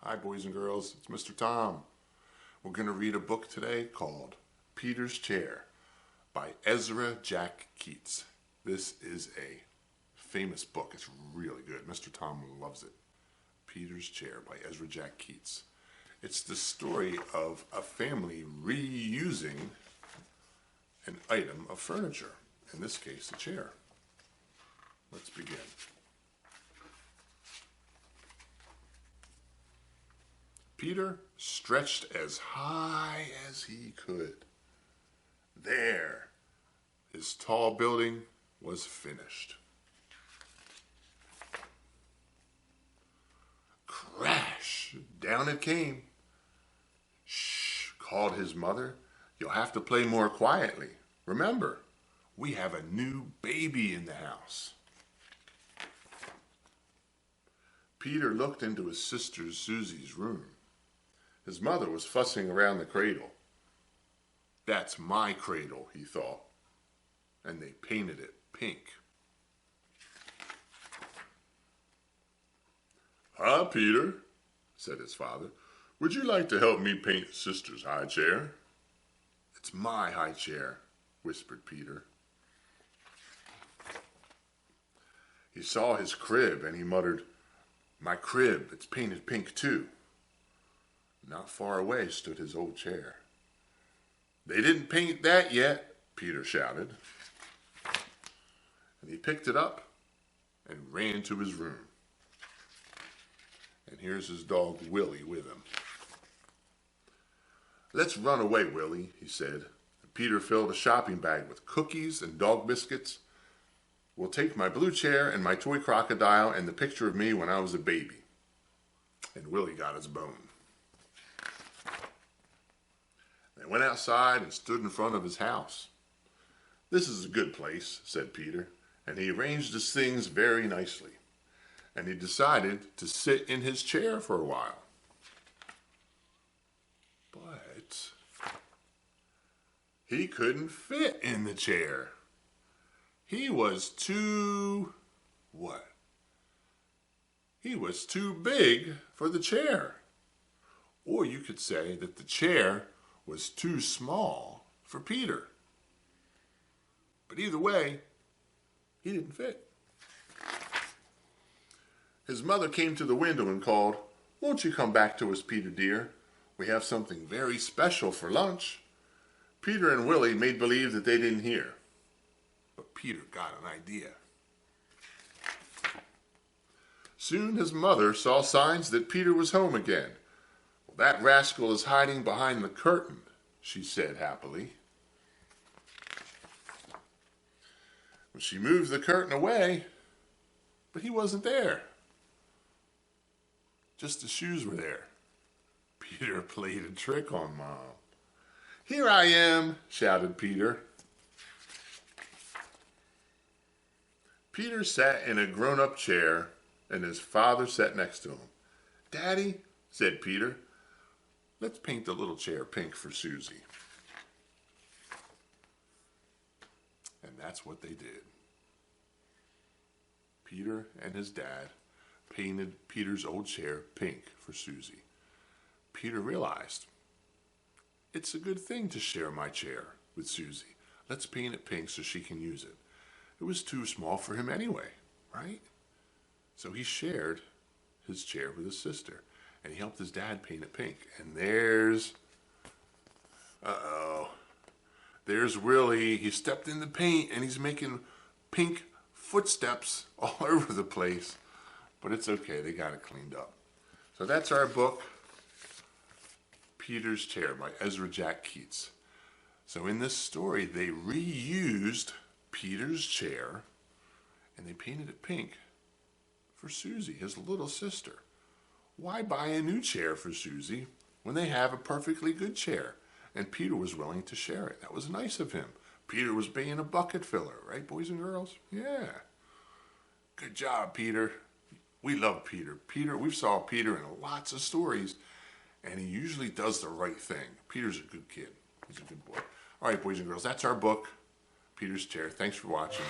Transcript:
Hi boys and girls, it's Mr. Tom. We're going to read a book today called Peter's Chair by Ezra Jack Keets. This is a famous book. It's really good. Mr. Tom loves it. Peter's Chair by Ezra Jack Keets. It's the story of a family reusing an item of furniture, in this case a chair. Let's begin. Peter stretched as high as he could. There, his tall building was finished. Crash! Down it came. Shh, called his mother. You'll have to play more quietly. Remember, we have a new baby in the house. Peter looked into his sister Susie's room. His mother was fussing around the cradle. That's my cradle, he thought, and they painted it pink. Ah, Peter, said his father, would you like to help me paint sister's high chair? It's my high chair, whispered Peter. He saw his crib and he muttered, my crib, it's painted pink too. Not far away stood his old chair. They didn't paint that yet, Peter shouted. And he picked it up and ran to his room. And here's his dog Willie with him. Let's run away, Willie, he said. Peter filled a shopping bag with cookies and dog biscuits. We'll take my blue chair and my toy crocodile and the picture of me when I was a baby. And Willie got his bone. They went outside and stood in front of his house. This is a good place, said Peter, and he arranged his things very nicely. And he decided to sit in his chair for a while. But he couldn't fit in the chair. He was too... what? He was too big for the chair. Or you could say that the chair was too small for Peter. But either way, he didn't fit. His mother came to the window and called, won't you come back to us, Peter dear? We have something very special for lunch. Peter and Willie made believe that they didn't hear. But Peter got an idea. Soon his mother saw signs that Peter was home again. That rascal is hiding behind the curtain, she said happily. Well, she moved the curtain away, but he wasn't there. Just the shoes were there. Peter played a trick on Mom. Here I am, shouted Peter. Peter sat in a grown-up chair, and his father sat next to him. Daddy, said Peter, let's paint the little chair pink for Susie. And that's what they did. Peter and his dad painted Peter's old chair pink for Susie. Peter realized, it's a good thing to share my chair with Susie. Let's paint it pink so she can use it. It was too small for him anyway, right? So he shared his chair with his sister. And he helped his dad paint it pink. And there's Willie. He stepped in the paint and he's making pink footsteps all over the place. But it's okay, they got it cleaned up. So that's our book, Peter's Chair by Ezra Jack Keets. So in this story, they reused Peter's chair and they painted it pink for Susie, his little sister. Why buy a new chair for Susie when they have a perfectly good chair? And Peter was willing to share it. That was nice of him. Peter was being a bucket filler, right, boys and girls? Yeah. Good job, Peter. We love Peter. We saw Peter in lots of stories, and he usually does the right thing. Peter's a good kid. He's a good boy. All right, boys and girls, that's our book, Peter's Chair. Thanks for watching.